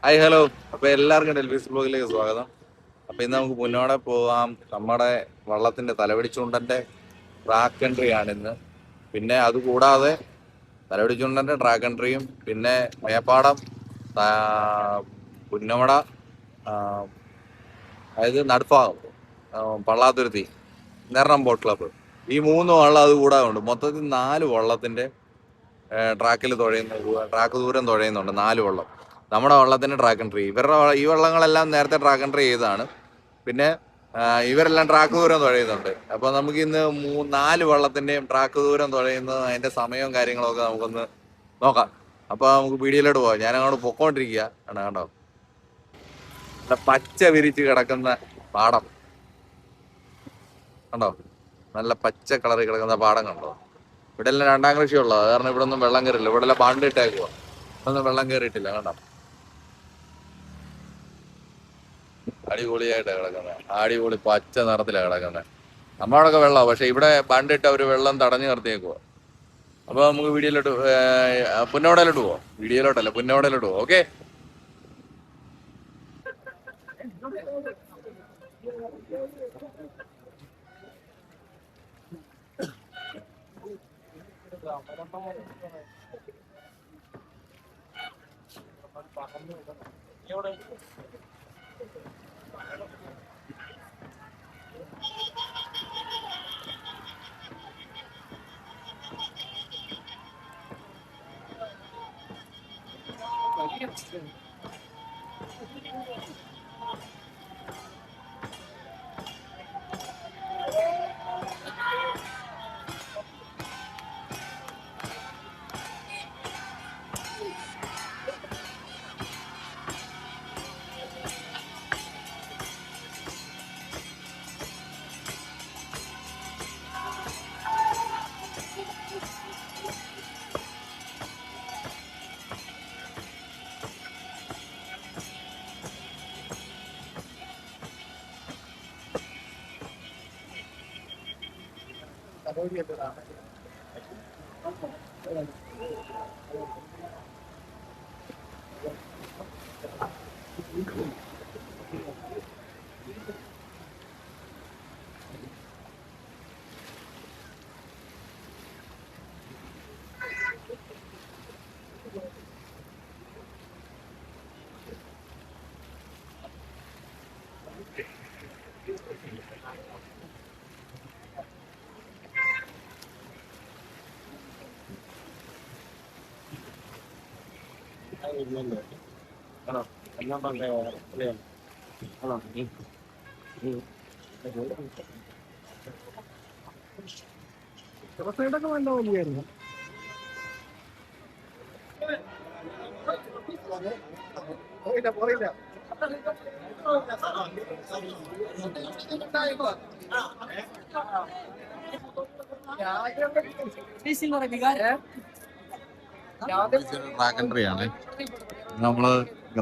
Hi hello. അപ്പൊ എല്ലാവർക്കും ഡെൽഫീസ് ബ്ലോഗിലേക്ക് സ്വാഗതം. അപ്പൊ ഇന്ന് നമുക്ക് മുന്നോടെ പോകാം. നമ്മുടെ വള്ളത്തിന്റെ തലവടിച്ചുണ്ടന്റെ ട്രാക്ക് എൻട്രി ആണ് ഇന്ന്. പിന്നെ അതുകൂടാതെ തലവടിച്ചുണ്ടന്റെ ട്രാക്ക് എൻട്രിയും പിന്നെ മേപ്പാടം, പുന്നമട, അതായത് നടുഭാഗം, പള്ളാത്തുരുത്തി, നെറണം ബോട്ട് ക്ലബ്ബ്, ഈ 3 വള്ളം അത് കൂടാതെ ഉണ്ട്. മൊത്തത്തിൽ 4 വള്ളത്തിന്റെ ട്രാക്കിൽ ട്രാക്ക് ദൂരം തുഴയുന്നുണ്ട്. 4 വള്ളം. നമ്മുടെ വള്ളത്തിന്റെ ട്രാക്ക് എൻട്രി, ഈ വള്ളങ്ങളെല്ലാം നേരത്തെ ട്രാക്ക് എൻട്രി ചെയ്തതാണ്. പിന്നെ ഇവരെല്ലാം ട്രാക്ക് ദൂരം തുഴയുന്നുണ്ട്. അപ്പൊ നമുക്ക് ഇന്ന് 4 വള്ളത്തിന്റെയും ട്രാക്ക് ദൂരം തുഴയുന്നത് അതിന്റെ സമയവും കാര്യങ്ങളൊക്കെ നമുക്കൊന്ന് നോക്കാം. അപ്പൊ നമുക്ക് വീഡിയോയിലോട്ട് പോകാം. ഞാൻ അങ്ങോട്ട് പൊക്കോണ്ടിരിക്കുക കണ്ടോ, പച്ച വിരിച്ച് കിടക്കുന്ന പാടം കണ്ടോ, നല്ല പച്ച കളറിൽ കിടക്കുന്ന പാടം കണ്ടോ. ഇവിടെ എല്ലാം 2ാം കൃഷിയുള്ളത് കാരണം ഇവിടെ ഒന്നും വെള്ളം കയറില്ല. ഇവിടെ എല്ലാം പാണ്ടിട്ടേക്കുക, ഒന്നും വെള്ളം കയറിയിട്ടില്ല കണ്ടോ. അടിപൊളിയായിട്ട് കിടക്കുന്നത്, അടിപൊളി പച്ച നിറത്തിലാണ് കിടക്കുന്നത്. നമ്മളോടൊക്കെ വെള്ളമാണ്, പക്ഷെ ഇവിടെ ബണ്ടിട്ട് അവർ വെള്ളം തടഞ്ഞു നിർത്തിയേക്കുക. അപ്പൊ നമുക്ക് വീഡിയോയിലോട്ട് പുന്നോടയിലോട്ട് പോവാം. വീഡിയോയിലോട്ടല്ല, പുന്നോടയിലോട്ട് പോവാം. ഓക്കെ. ദിവസമായിട്ടൊക്കെ നല്ല വലിയായിരുന്നു. പോയില്ല ട്രാക്ക് എൻട്രി ആണ് നമ്മള്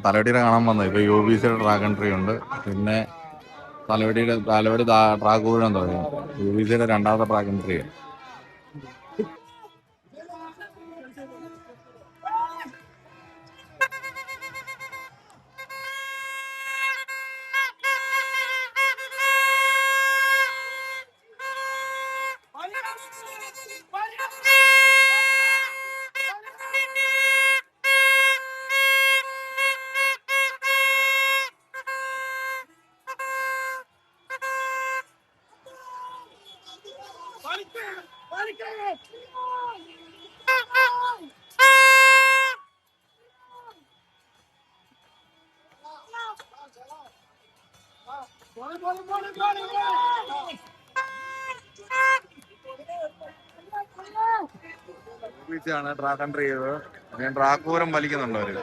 തലവടിയുടെ കാണാൻ വന്നത്. ഇപ്പൊ UBCയുടെ ട്രാക്ക് എൻട്രി ഉണ്ട്. പിന്നെ തലവടി ട്രാക്ക് ദൂരം തുടങ്ങി. UBCയുടെ 2ാമത്തെ ട്രാക്ക് എൻട്രി. ആണ് ട്രാക്ക് എൻട്രി ചെയ്തത്. ഞാൻ ട്രാക്ക് ദൂരം വലിക്കുന്നുണ്ട് അവര്.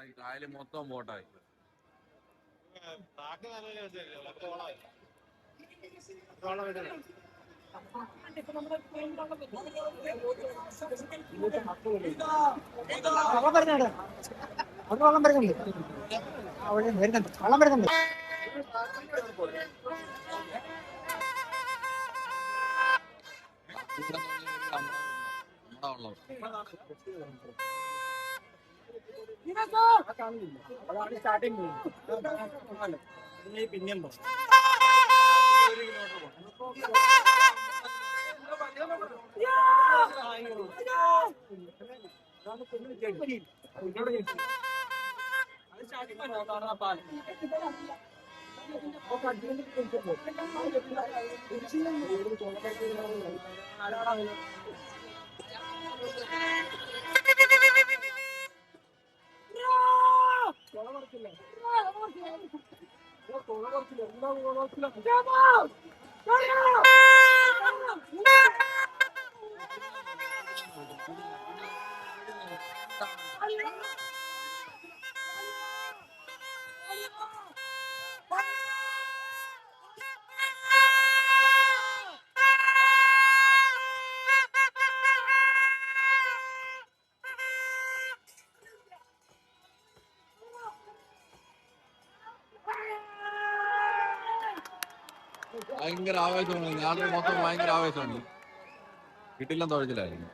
ഈ കായല് മൊത്തം ബോട്ടായി. വെള്ളം വരുന്നുണ്ട്, അവിടെ വരുന്നുണ്ട്, വെള്ളം വരുന്നുണ്ട്. പിന്നെയും ഭയങ്കര ആവേശമാണ്. നാട്ടിൽ മൊത്തം ഭയങ്കര ആവേശമാണ്. കിട്ടില്ലെന്ന് തുഴച്ചിലായിരുന്നു.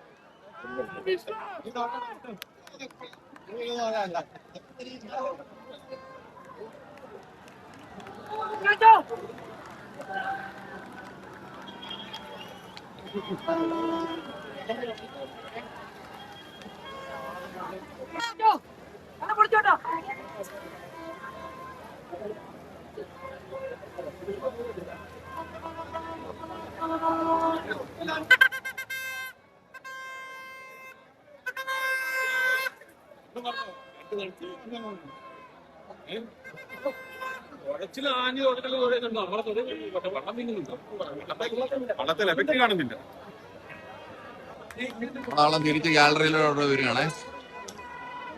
വള്ളം തിരിച്ച് ഗാലറിയിലൂടെ വരികയാണേ.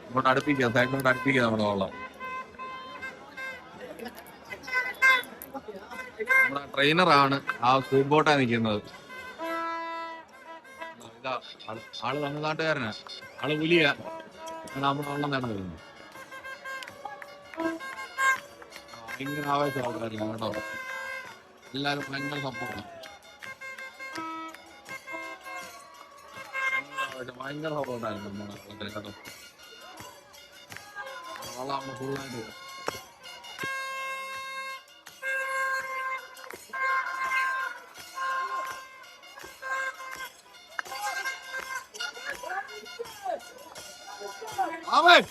ഇങ്ങോട്ട് അടുപ്പിക്കുക, സൈഡിലോട്ട് അടുപ്പിക്കുക നമ്മുടെ വള്ളം. നമ്മുടെ ട്രെയിനറാണ് ആ സ്പീഡ് ബോട്ടാണ് നിൽക്കുന്നത്. ഇതാ ആള് തമിഴ്നാട്ടുകാരനാ, ആള് പുലിയാ, നമ്മുടെ വള്ളം നേടാൻ വരുന്നത്. ഭയങ്കര ആവേശം ആൾക്കാരില്ല കേട്ടോ, എല്ലാവരും ഭയങ്കര സപ്പോർട്ടാണ്. ഭയങ്കര സപ്പോർട്ടായിരുന്നു നമ്മുടെ വള്ളത്തിൽ കേട്ടോ. വള്ളം ഫുള്ളായിട്ട് അവൻ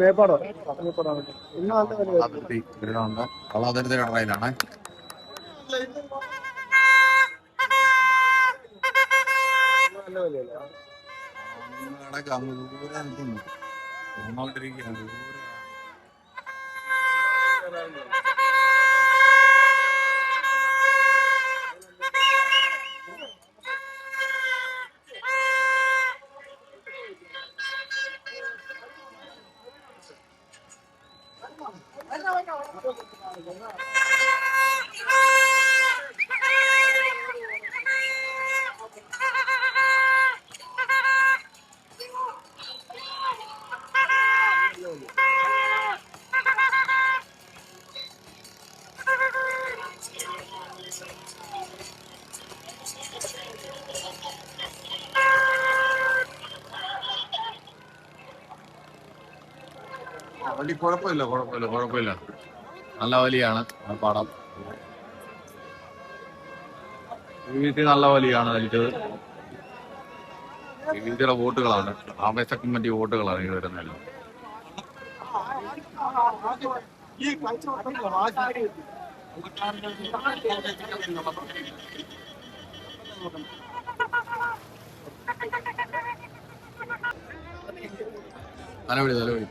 മേപ്പാടോ വള്ളാതിരത്തിയുടെ ട്രെയിനാണ്. ഇടയ്ക്ക് അങ്ങ് ദൂരെ നിൽക്കുന്നു, വന്നോണ്ടിരിക്കുകയാണ് ദൂരെ. വലിയ കുഴപ്പമില്ല. നല്ല വലിയാണ് ആ പാടം. നല്ല വലിയാണ് വലിച്ചത്. വിവിധ വോട്ടുകളാണ്, ആവേശ കമ്മിറ്റി വോട്ടുകളാണ് ഈ വരുന്നത്. തലവടി തലവടി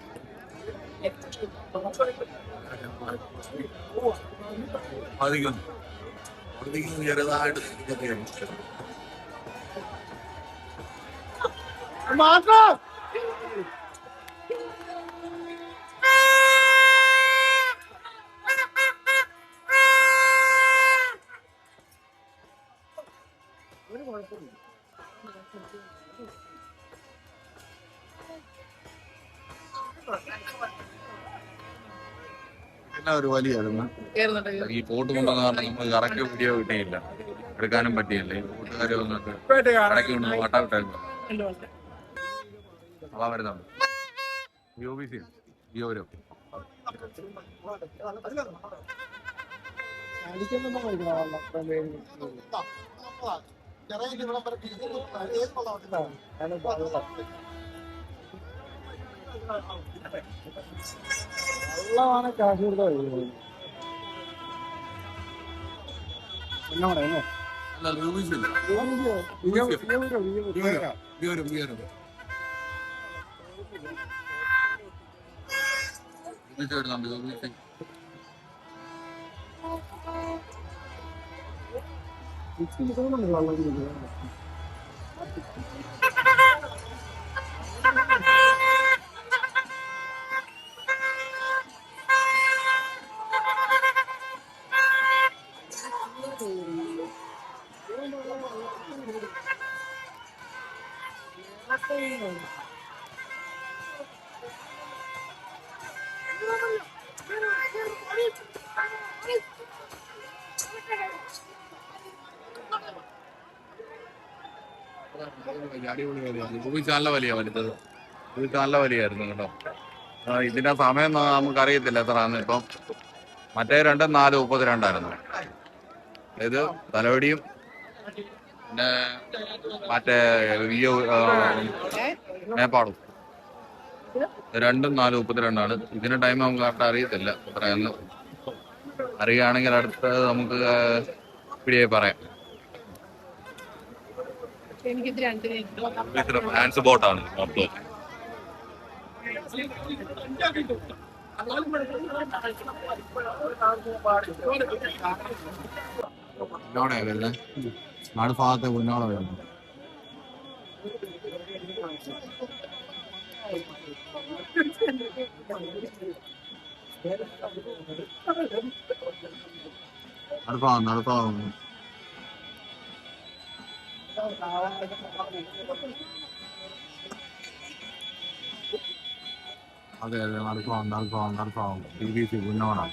ചെറുതായിട്ട് എല്ലാം ഒരു വലിയായിരുന്നു. ഈ പോട്ട് കൊണ്ടുവന്ന കാരണം നമുക്ക് കറക്റ്റ് വീഡിയോ കിട്ടിയില്ല, എടുക്കാനും പറ്റിയില്ല. ഈ കൂട്ടുകാരെ വന്നിട്ട് ഇടയ്ക്ക് കൊണ്ട് വട്ടാവിട്ടായിരുന്നു. അതാ വരുന്നുണ്ട് വിയോരം വെള്ളമാണ് കാശ് കൊടുത്ത നല്ല വലിയ വലുതത്. ഇത് നല്ല വലിയായിരുന്നു കേട്ടോ. ഇതിന്റെ സമയം നമുക്കറിയത്തില്ല എത്രയാന്ന്. ഇപ്പം മറ്റേ 4:32 ഇത് തലവടിയും പിന്നെ മറ്റേ മേപ്പാടും 4:32. ഇതിന്റെ ടൈം നമുക്ക് കറക്റ്റ് അറിയത്തില്ല എത്രയാന്ന്. അറിയുകയാണെങ്കിൽ അടുത്ത് നമുക്ക് പിടിയായി പറയാം. ഫാൻസ് ബോട്ടാണ് മൊത്തം. ഉന്നോടല്ലേ നടുഭാഗത്തെ ഉന്നോട വരുന്നു. നടുഭാഗം അതെ അതെ നടപ്പാവും TVC ഉന്നോണം.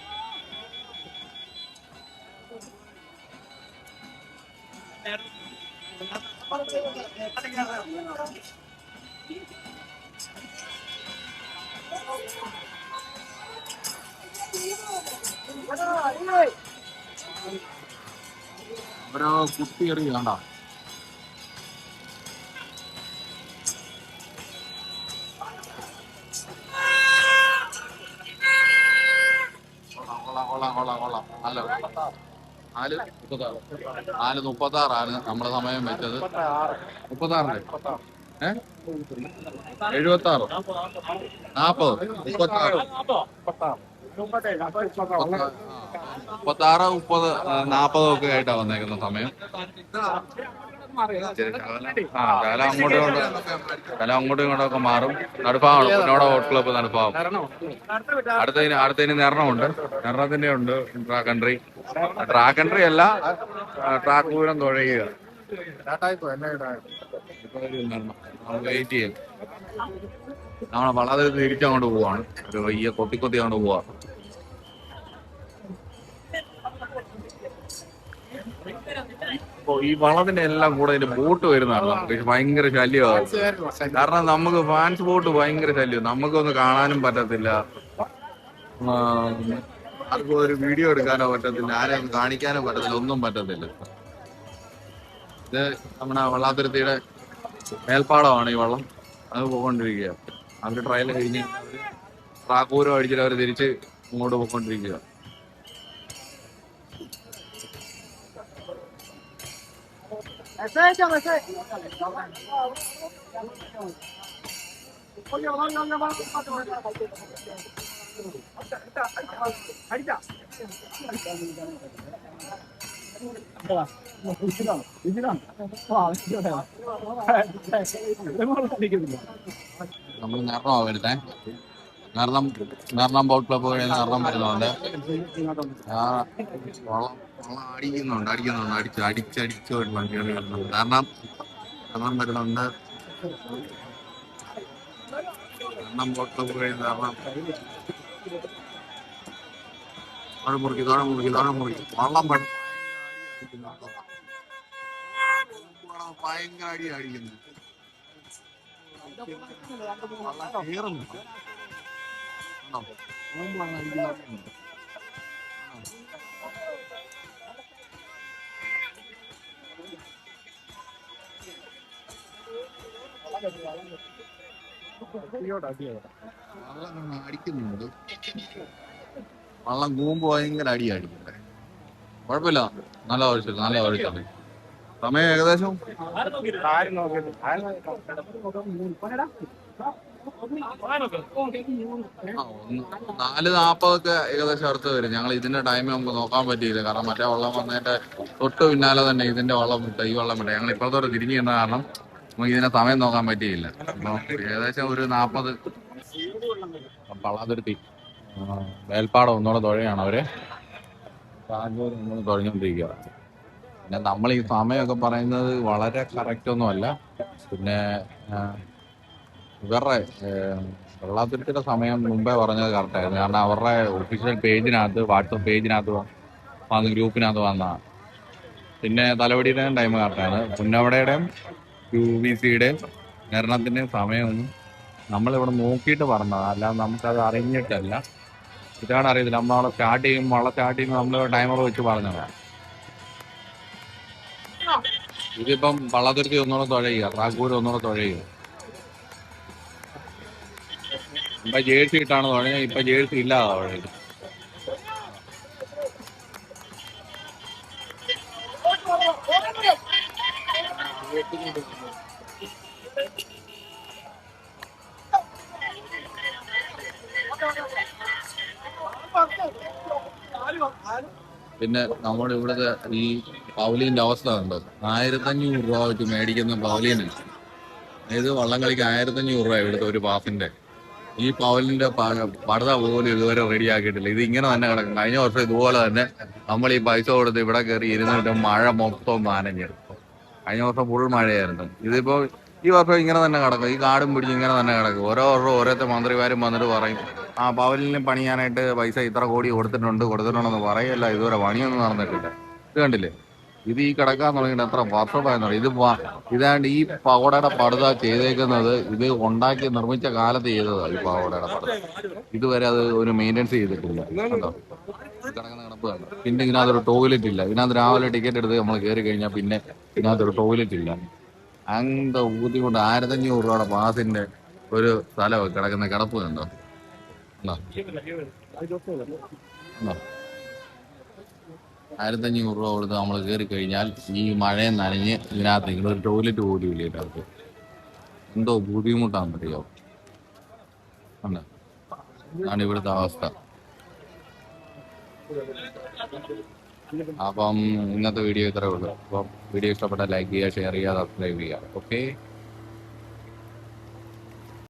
ഓരോ കുട്ടി എറിയ വേണ്ട. കൊള്ളാം. നല്ല 4:36 നമ്മുടെ സമയം വെച്ചത്. 36 76 40 36 40 ഒക്കെ ആയിട്ടാ വന്നേക്കുന്ന സമയം. കാലം അങ്ങോട്ടും ഇങ്ങോട്ടൊക്കെ മാറും. നടുഭാഗമാണ് പുന്നോട ബോട്ട് ക്ലബ്ബ് നടുഭാഗം. അടുത്തതിന് നെറണമുണ്ട്. നെറണത്തിന്റെ ഉണ്ട് ട്രാക്ക് കൺട്രി അല്ല, ട്രാക്ക് ദൂരം തുഴയുക. വെയിറ്റ് ചെയ്യും. നമ്മളെ വളരെ തിരിച്ചങ്ങോട്ട് പോവാണ്. ഒരു വയ്യ കൊത്തി അങ്ങോട്ട് പോവാ. ഈ വളത്തിന്റെ എല്ലാം കൂടെ ഇതിന്റെ ബോട്ട് വരുന്നതാണ് ഭയങ്കര ശല്യമാണ്. കാരണം നമുക്ക് ഫാൻസ് ബോട്ട് ഭയങ്കര ശല്യം. നമുക്കൊന്നും കാണാനും പറ്റത്തില്ല, ആർക്കും ഒരു വീഡിയോ എടുക്കാനോ പറ്റത്തില്ല, ആരെയും കാണിക്കാനോ പറ്റത്തില്ല, ഒന്നും പറ്റത്തില്ല. ഇത് നമ്മുടെ വള്ളാതുരുത്തിയുടെ മേൽപ്പാടമാണ് ഈ വള്ളം. അത് പോയിക്കൊണ്ടിരിക്കുക. അവര് ട്രയൽ കഴിഞ്ഞ് ട്രാക്കൂരം അടിച്ചിട്ട് അവർ തിരിച്ച് ഇങ്ങോട്ട് പോയിക്കൊണ്ടിരിക്കുക. നമ്മൾ നേരണം വരുന്നേ, നേരണം ബോട്ട് ക്ലബ്ബ് വഴി നേരണം വരുന്നുണ്ട്. ആ വള്ളം അടിക്കുന്നുണ്ട്, അടിച്ചടിച്ച് വരുന്നുണ്ട്, കയറി വരുന്നുണ്ട്. നേരണം വരുന്നുണ്ട്. നേരണം ബോട്ട് ക്ലബ്ബ് വഴി നേരണം താഴെ മുറുക്കി വള്ളം ഭയങ്കര അടിക്കുന്നു. കയറുന്നു അടിക്കുന്നുണ്ട്. വള്ളം കൂമ്പ് ഭയങ്കര അടിക്കുന്നുണ്ട്. കുഴപ്പമില്ല, നല്ല ഒഴിച്ചാണ്. സമയം ഏകദേശം 4:40 ഏകദേശം അടുത്ത് വരും. ഞങ്ങൾ ഇതിന്റെ ടൈം നമുക്ക് നോക്കാൻ പറ്റിയില്ല, കാരണം മറ്റേ വള്ളം വന്നതിന്റെ തൊട്ട് പിന്നാലെ തന്നെ ഇതിന്റെ വള്ളം വിട്ട, ഈ വള്ളം വിട്ട. ഞങ്ങൾ ഇപ്പുറത്തോട്ട് തിരിഞ്ഞു ചെയ്യുന്ന കാരണം നമുക്ക് ഇതിന്റെ സമയം നോക്കാൻ പറ്റിയില്ല. അപ്പൊ ഏകദേശം ഒരു 40. പള്ളാതുരുത്തി വേൽപ്പാടം ഒന്നുകൂടെ തുഴയാണ് അവര്, തുഴഞ്ഞുകൊണ്ടിരിക്കുക. പിന്നെ നമ്മൾ ഈ സമയമൊക്കെ പറയുന്നത് വളരെ കറക്റ്റ് ഒന്നുമല്ല. പിന്നെ ഇവരുടെ വെള്ളാത്തുരുത്തിയുടെ സമയം മുമ്പേ പറഞ്ഞത് കറക്റ്റായിരുന്നു, കാരണം അവരുടെ ഒഫീഷ്യൽ പേജിനകത്ത്, വാട്സപ്പ് പേജിനകത്ത് വന്ന് ഗ്രൂപ്പിനകത്ത് വന്നതാണ്. പിന്നെ തലവടിയുടെയും ടൈം കറക്റ്റാണ്. പുന്നവടയുടെയും UVCയുടെയും നേരണത്തിൻ്റെയും സമയമൊന്നും നമ്മളിവിടെ നോക്കിയിട്ട് പറഞ്ഞതാണ്, അല്ലാതെ നമുക്കത് അറിഞ്ഞിട്ടല്ല. ഇതാണ് അറിയത്തില്ല, നമ്മളവിടെ സ്റ്റാർട്ട് ചെയ്യുമ്പോൾ വള്ളം സ്റ്റാർട്ട് ചെയ്യുമ്പോൾ നമ്മൾ ടൈമർ വെച്ച് പറഞ്ഞതാണ്. ഇതിപ്പം പള്ളാത്തുരുത്തി ഒന്നുകൂടെ തുഴയുക, റാക്കൂർ ഒന്നുകൂടെ തുഴയുക. ഇപ്പൊ ജേഴ്സി ഇട്ടാണ് തുഴഞ്ഞത്, ഇപ്പൊ ജേഴ്സി ഇല്ലാതെ തുഴയുക. പിന്നെ നമ്മുടെ ഇവിടുത്തെ ഈ പവലീന്റെ അവസ്ഥ കണ്ടോ? 1500 രൂപ വെച്ച് മേടിക്കുന്ന പവലീന്, അതായത് വള്ളം കളിക്ക് 1500 രൂപ ഇവിടുത്തെ ഒരു പാസിന്റെ. ഈ പവലിന്റെ പടുത പോലും ഇതുവരെ റെഡിയാക്കിയിട്ടില്ല. ഇത് ഇങ്ങനെ തന്നെ കിടക്കും. കഴിഞ്ഞ വർഷം ഇതുപോലെ തന്നെ നമ്മൾ ഈ പൈസ കൊടുത്ത് ഇവിടെ കയറി ഇരുന്നിട്ട് മഴ മൊത്തം നനഞ്ഞ്. കഴിഞ്ഞ വർഷം ഫുൾ മഴയായിരുന്നു. ഇതിപ്പോ ഈ വർഷം ഇങ്ങനെ തന്നെ കിടക്കും, ഈ കാടും പിടിച്ച് ഇങ്ങനെ തന്നെ കിടക്കും. ഓരോ വർഷം ഓരോരുത്തർ മന്ത്രിമാരും വന്നിട്ട് പറയും, ആ പവലിന് പണിയാനായിട്ട് പൈസ ഇത്ര കോടി കൊടുത്തിട്ടുണ്ടെന്ന് പറയല്ല. ഇതുവരെ പണിയൊന്നും നടന്നിട്ടില്ല. ഇത് കണ്ടില്ലേ, ഇത് ഈ കിടക്കാൻ തുടങ്ങിയിട്ട് എത്ര വർഷമായെന്ന് പറയും. ഇതാണ്ട് ഈ പവടയുടെ പടുത ചെയ്തേക്കുന്നത് ഇത് നിർമ്മിച്ച കാലത്ത് ചെയ്തതാണ്. ഈ പവടയുടെ പടുത ഇതുവരെ അത് ഒരു മെയിൻ്റെനൻസ് ചെയ്തിട്ടില്ല. കണ്ടോ കിടക്കുന്ന കിടപ്പ് കണ്ടോ. പിന്നെ ഇതിനകത്തൊരു ടോയ്ലറ്റ് ഇല്ല. ഇതിനകത്ത് രാവിലെ ടിക്കറ്റ് എടുത്ത് നമ്മൾ കയറി കഴിഞ്ഞാൽ പിന്നെ ഇതിനകത്തൊരു ടോയ്ലറ്റ് ഇല്ല. അങ്ങനത്തെ ബുദ്ധിമുട്ട്. 1500 രൂപയുടെ പാസിന്റെ ഒരു സ്ഥലം കിടക്കുന്ന കിടപ്പ് കണ്ടോ. 1500 രൂപ കൊടുത്ത് നമ്മൾ കയറി കഴിഞ്ഞാൽ ഈ മഴയെ നനഞ്ഞ് ഇതിനകത്ത് ഒരു ടോയ്ലറ്റ് പോലും ഇല്ല. ഇതിനകത്ത് എന്തോ ബുദ്ധിമുട്ടാണെന്നറിയോ. അതാണ് ഇവിടുത്തെ അവസ്ഥ. അപ്പം ഇന്നത്തെ വീഡിയോ ഇത്രയേ ഉള്ളൂ. അപ്പം വീഡിയോ ഇഷ്ടപ്പെട്ടാൽ ലൈക്ക് ചെയ്യുക, ഷെയർ ചെയ്യുക, സബ്സ്ക്രൈബ് ചെയ്യുക. ഓക്കെ.